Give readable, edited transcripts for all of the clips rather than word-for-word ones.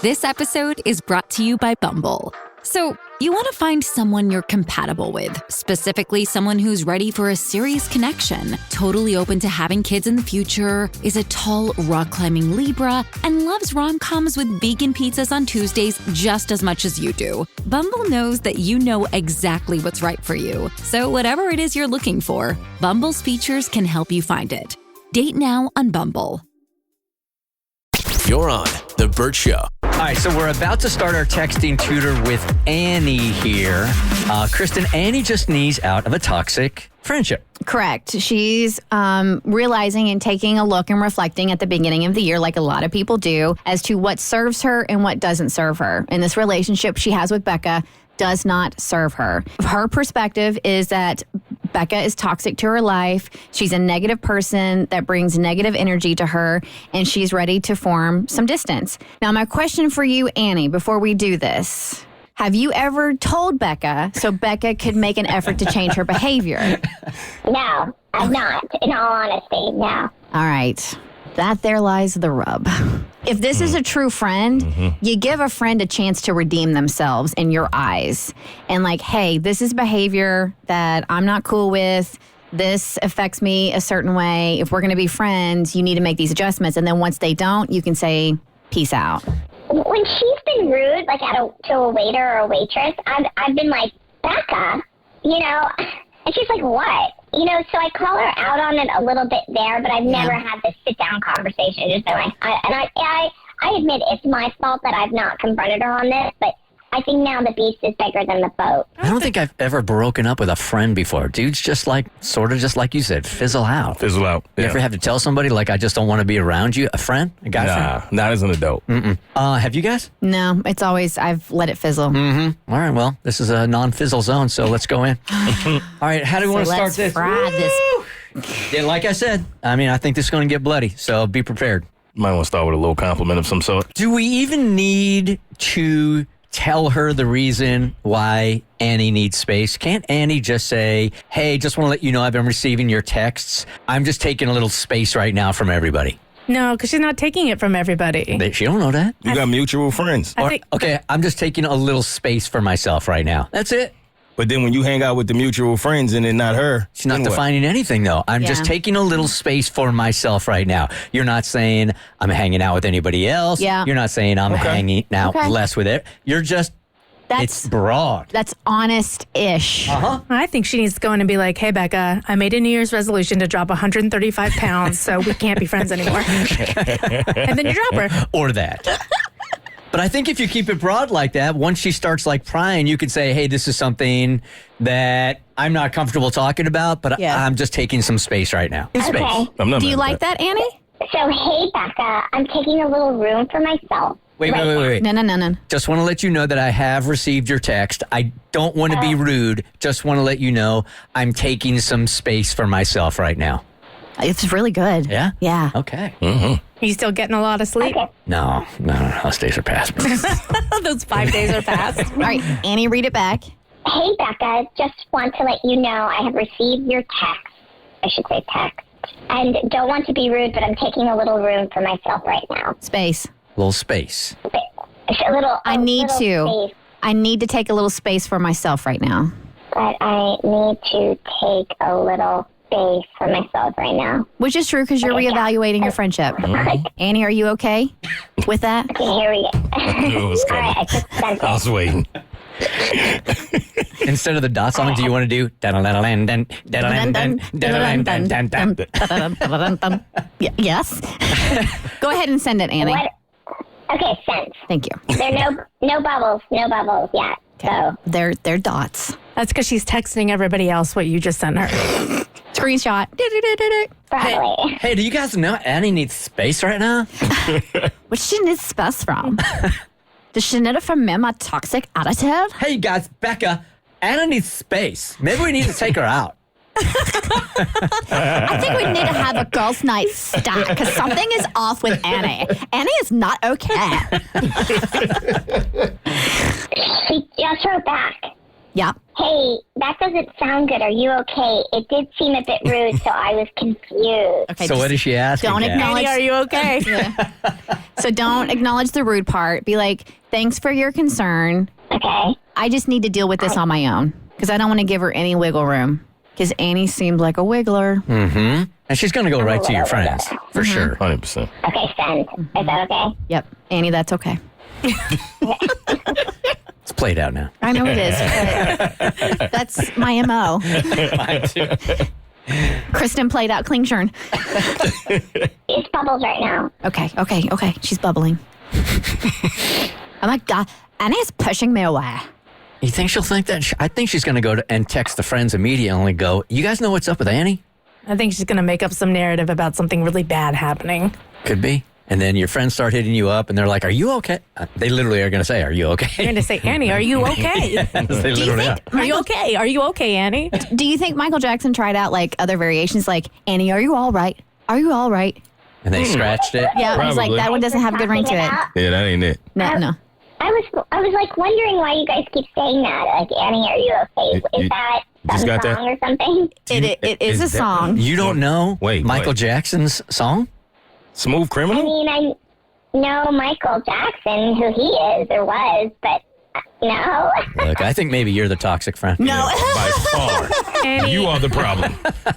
This episode is brought to you by Bumble. So, you want to find someone you're compatible with, specifically someone who's ready for a serious connection, totally open to having kids in the future, is a tall, rock-climbing Libra, and loves rom-coms with vegan pizzas on Tuesdays just as much as you do. Bumble knows that you know exactly what's right for you. So whatever it is you're looking for, Bumble's features can help you find it. Date now on Bumble. You're on The Bert Show. All right, so we're about to start our texting tutor with Annie here. Kristen, Annie just needs out of a toxic friendship. Correct. She's realizing and taking a look and reflecting at the beginning of the year, like a lot of people do, as to what serves her and what doesn't serve her. And this relationship she has with Becca does not serve her. Her perspective is that Becca is toxic to her life. She's a negative person that brings negative energy to her, and she's ready to form some distance. Now, my question for you, Annie, before we do this, have you ever told Becca so Becca could make an effort to change her behavior? No, I've not. In all honesty, no. All right. That there lies the rub. If this is a true friend, you give a friend a chance to redeem themselves in your eyes. And like, hey, this is behavior that I'm not cool with. This affects me a certain way. If we're going to be friends, you need to make these adjustments. And then once they don't, you can say, peace out. When she's been rude, like to a waiter or a waitress, I've been like, Becca, and she's like, what? So I call her out on it a little bit there, but I've never had this sit-down conversation. Just been like, I admit it's my fault that I've not confronted her on this, but I think now the beast is bigger than the boat. I don't think I've ever broken up with a friend before. Dudes just sort of just like you said, fizzle out. Fizzle out. You ever have to tell somebody, like, I just don't want to be around you? A friend? A guy friend? Not as an adult. Have you guys? No, it's always, I've let it fizzle. All right, well, this is a non-fizzle zone, so let's go in. All right, how do we want to start this? Fry this. Yeah, like I said, I think this is going to get bloody, so be prepared. Might want to start with a little compliment of some sort. Do we even need to tell her the reason why Annie needs space? Can't Annie just say, hey, just want to let you know I've been receiving your texts. I'm just taking a little space right now from everybody. No, because she's not taking it from everybody. She don't know that. You got mutual friends. Okay, I'm just taking a little space for myself right now. That's it. But then when you hang out with the mutual friends and then not her. She's not defining anything, though. I'm just taking a little space for myself right now. You're not saying I'm hanging out with anybody else. Yeah. You're not saying I'm hanging out less with it. You're just, it's broad. That's honest-ish. I think she needs to go in and be like, hey, Becca, I made a New Year's resolution to drop 135 pounds, so we can't be friends anymore. And then you drop her. Or that. But I think if you keep it broad like that, once she starts prying, you could say, hey, this is something that I'm not comfortable talking about, but I'm just taking some space right now. Okay. Do you like that, Annie? So, hey, Becca, I'm taking a little room for myself. Wait. No. Just want to let you know that I have received your text. I don't want to be rude. Just want to let you know I'm taking some space for myself right now. It's really good. Yeah? Yeah. Okay. Are you still getting a lot of sleep? Okay. No. Those days are past. Those 5 days are past. All right, Annie, read it back. Hey, Becca, just want to let you know I have received your text. I should say text. And don't want to be rude, but I'm taking a little room for myself right now. Space. Little space. I need to take a little space for myself right now. But I need to take a little space for myself right now. Which is true because you're reevaluating your friendship. Annie, are you okay with that? Okay, here we go. It was coming. All right, I just sent I was waiting. Instead of the dot song, do you want to do? Yes. Go ahead and send it, Annie. What? Okay, sent. Thank you. There are no bubbles yet. So They're dots. That's because she's texting everybody else what you just sent her. Screenshot. probably. Hey, do you guys know Annie needs space right now? What she needs space from? Does she need it from me, my toxic attitude? Hey, guys, Becca, Anna needs space. Maybe we need to take her out. I think we need to have a girls' night stat because something is off with Annie. Annie is not okay. She just wrote back. Yeah. Hey, that doesn't sound good. Are you okay? It did seem a bit rude, so I was confused. Okay. So what does she ask? Don't again? acknowledge. Annie, are you okay? So don't acknowledge the rude part. Be like, thanks for your concern. Okay. I just need to deal with this on my own because I don't want to give her any wiggle room because Annie seemed like a wiggler. Mm-hmm. And she's going to go right to your friends, for sure. 100%. Okay, send. Is that okay? Yep. Annie, that's okay. It's played out now. I know it is. But that's my MO. Kristen played out clean churn. It's bubbles right now. Okay. She's bubbling. Oh my God. Annie's pushing me away. You think she'll think that? I think she's going to go and text the friends immediately and go, you guys know what's up with Annie? I think she's going to make up some narrative about something really bad happening. Could be. And then your friends start hitting you up and they're like, are you okay? They literally are going to say, are you okay? You're going to say, Annie, are you okay? They literally are. Are you okay? Are you okay, Annie? Do you think Michael Jackson tried out like other variations like, Annie, are you all right? Are you all right? And they scratched it. Yeah, he's like, Probably. that one doesn't have a good ring to it. Yeah, that ain't it. No. I was like wondering why you guys keep saying that. Like, Annie, are you okay? Is that just some got that? song or something? It is a song. You don't know Wait, Michael wait. Jackson's song? Smooth I Criminal? mean, I know Michael Jackson, who he is or was, but no. Look, I think maybe you're the toxic friend. No. By far. Annie, You are the problem.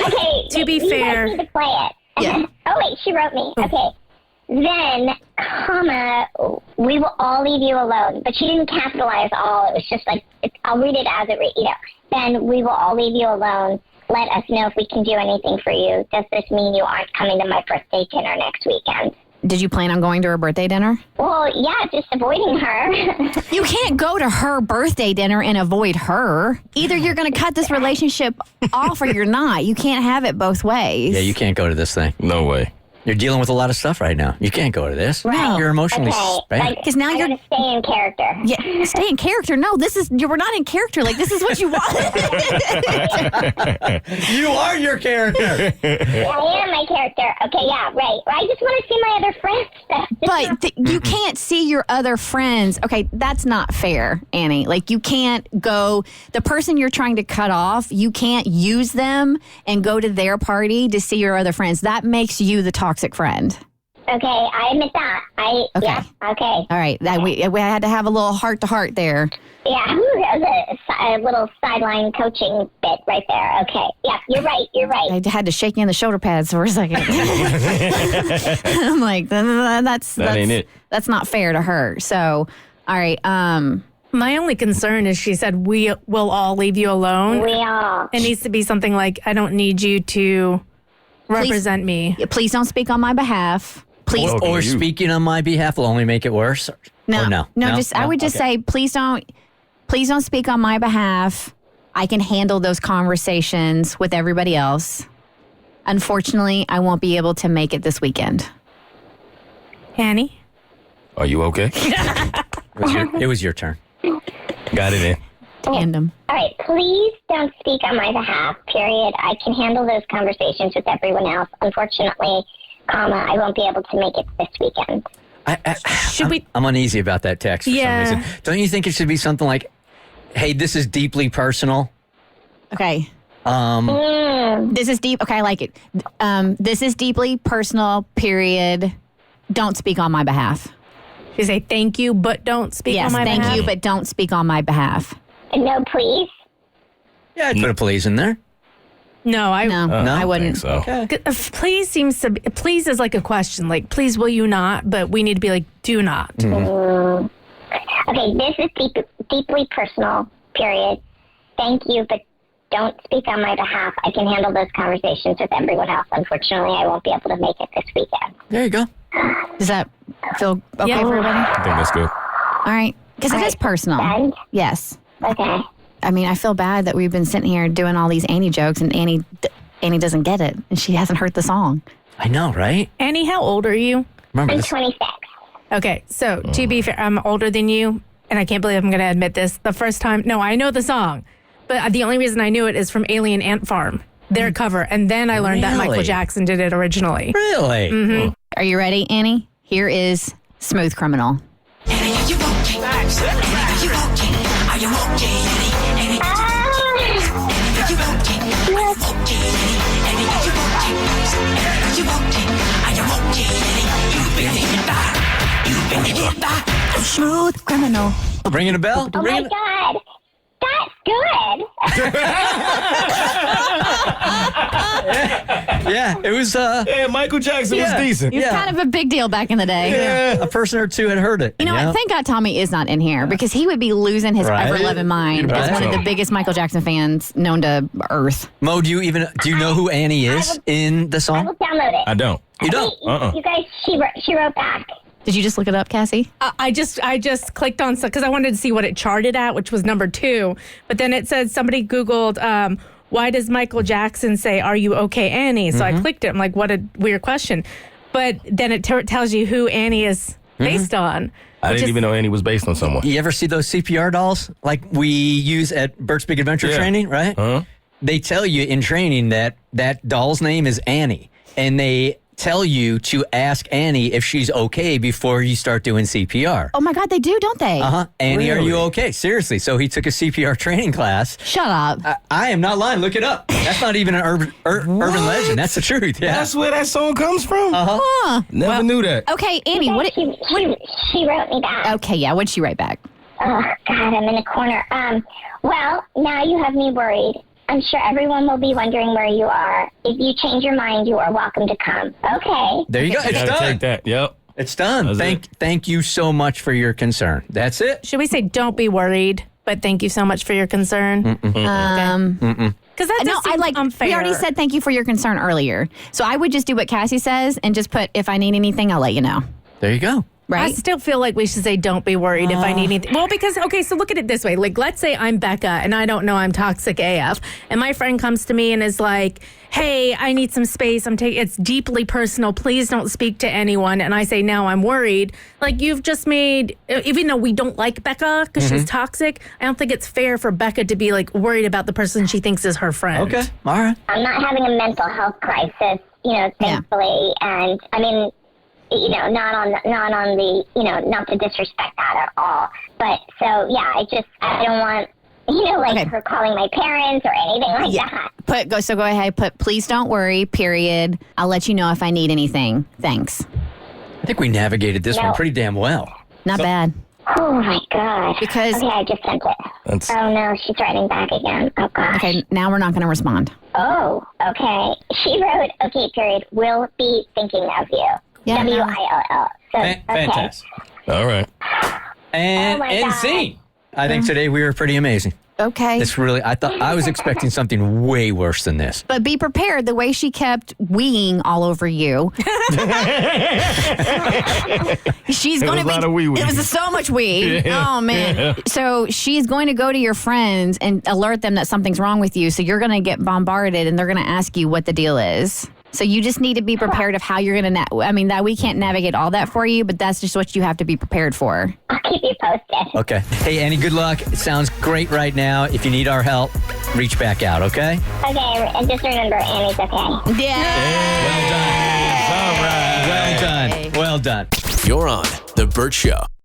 Okay. To be you fair- guys need to play it. Yeah. Oh, wait, she wrote me. Okay. Then, comma, we will all leave you alone. But she didn't capitalize all. It was just like, I'll read it as it, Then we will all leave you alone. Let us know if we can do anything for you. Does this mean you aren't coming to my birthday dinner next weekend? Did you plan on going to her birthday dinner? Well, yeah, just avoiding her. You can't go to her birthday dinner and avoid her. Either you're going to cut this relationship off or you're not. You can't have it both ways. Yeah, you can't go to this thing. No way. You're dealing with a lot of stuff right now. You can't go to this. Right. You're emotionally Okay, spent. Because now I'm you're- going to stay in character. Yeah, stay in character. No, we're not in character. Like, this is what you want. You are your character. I am my character. Okay, yeah, right. I just want to see my other friends. But you can't see your other friends. Okay, that's not fair, Annie. Like, you can't go, the person you're trying to cut off, you can't use them and go to their party to see your other friends. That makes you the toxic friend. Okay, I admit that. Okay. Yeah, okay. All right, we had to have a little heart to heart there. Yeah, that was a little sideline coaching bit right there. Okay, yeah, you're right. I had to shake you in the shoulder pads for a second. I'm like, that's ain't it. That's not fair to her. So, all right. my only concern is she said, we will all leave you alone. We all. It needs to be something like, I don't need you to represent me. Please don't speak on my behalf. Please. Welcome Or to you. speaking on my behalf will only make it worse? No, Or no. I would just say, please don't speak on my behalf. I can handle those conversations with everybody else. Unfortunately, I won't be able to make it this weekend. Annie? Are you okay? It was your turn. Got it in. Tandem. All right, please don't speak on my behalf, period. I can handle those conversations with everyone else. Unfortunately, I won't be able to make it this weekend. Should we? I'm uneasy about that text for Yeah. some reason. Don't you think it should be something like, hey, this is deeply personal? Okay. This is deep. Okay, I like it. This is deeply personal, period. Don't speak on my behalf. You say thank you, but don't speak Yes, on my thank behalf. you, but don't speak on my behalf. No, please. Yeah, I'd put a please in there. No, I No, No? I wouldn't. So. Please seems to be, please is like a question, like please will you not, but we need to be like do not. Okay, this is deeply personal, period. Thank you, but don't speak on my behalf. I can handle those conversations with everyone else. Unfortunately, I won't be able to make it this weekend. There you go. Does that feel okay Yeah. for everybody? I think that's good. All right. Because it is personal. Send? Yes. Okay. I mean, I feel bad that we've been sitting here doing all these Annie jokes and Annie doesn't get it and she hasn't heard the song. I know, right? Annie, how old are you? Remember I'm this. 26. Okay, so to be fair, I'm older than you, and I can't believe I'm going to admit this. The first time, no, I know the song, but the only reason I knew it is from Alien Ant Farm, their cover, and then I learned that Michael Really? Jackson did it originally. Really? Are you ready, Annie? Here is Smooth Criminal. Smooth criminal. Ringing a bell? Oh my God. That's good. Yeah, it was Yeah, Michael Jackson was decent. He was kind of a big deal back in the day. a person or two had heard it. You know what? Thank God Tommy is not in here because he would be losing his Right. ever-loving mind as one of the biggest Michael Jackson fans known to Earth. Mo, do you know who Annie is in the I song? will download it. I don't. You don't? You guys, she wrote back. Did you just look it up, Cassie? I just clicked on because I wanted to see what it charted at, which was number 2. But then it said somebody Googled, why does Michael Jackson say, "Are you okay, Annie?" So I clicked it. I'm like, what a weird question. But then it tells you who Annie is based on. I didn't even know Annie was based on someone. You ever see those CPR dolls like we use at Bert's Big Adventure training, right? They tell you in training that doll's name is Annie, and they tell you to ask Annie if she's okay before you start doing CPR. Oh my God, they do, don't they? Annie, are you Really? okay? Seriously. So he took a CPR training class. Shut up. I am not lying. Look it up. That's not even an urban legend. That's the truth. Yeah. That's where that song comes from? Never knew that. Okay, Annie, what? She wrote me back. Okay, yeah. What'd she write back? Oh God, I'm in a corner. Well, now you have me worried. I'm sure everyone will be wondering where you are. If you change your mind, you are welcome to come. Okay. There you go. It's Gotta done. take that. Yep. It's done. That's Thank you so much for your concern. That's it. Should we say, "Don't be worried," but thank you so much for your concern? Because that No, just I seems like. unfair. We already said thank you for your concern earlier, so I would just do what Cassie says and just put, if I need anything, I'll let you know. There you go. I Right? still feel like we should say, "Don't be worried if I need anything." Well, because, okay, so look at it this way. Like, let's say I'm Becca and I don't know I'm toxic AF. And my friend comes to me and is like, "Hey, I need some space. It's deeply personal. Please don't speak to anyone." And I say, "No, I'm worried." Like, you've just made, even though we don't like Becca because she's toxic, I don't think it's fair for Becca to be like worried about the person she thinks is her friend. Okay. All right. I'm not having a mental health crisis, thankfully. And I mean, not on the, not to disrespect that at all. But so, yeah, I don't want, Okay. her calling my parents or anything like that. Go ahead. Put, please don't worry. Period. I'll let you know if I need anything. Thanks. I think we navigated this one No. pretty damn well. Not bad. Oh my God. Because- Okay, I just sent it. That's- Oh no, she's writing back again. Oh gosh. Okay, now we're not going to respond. Oh, okay. She wrote, okay, period, will be thinking of you. Yeah. WILL. So, okay. Fantastic. All right. And Oh my God. scene. I think today we were pretty amazing. Okay. I was expecting something way worse than this. But be prepared. The way she kept weeing all over you. She's going to was a lot of wee-wee. It was so much wee. Yeah. Oh man. Yeah. So she's going to go to your friends and alert them that something's wrong with you. So you're going to get bombarded and they're going to ask you what the deal is. So you just need to be prepared of how you're going to. That we can't navigate all that for you, but that's just what you have to be prepared for. I'll keep you posted. Okay. Hey, Annie, good luck. It sounds great right now. If you need our help, reach back out, okay? Okay, and just remember, Annie's okay. Yeah. Well done. Well done. Well done. You're on The Bert Show.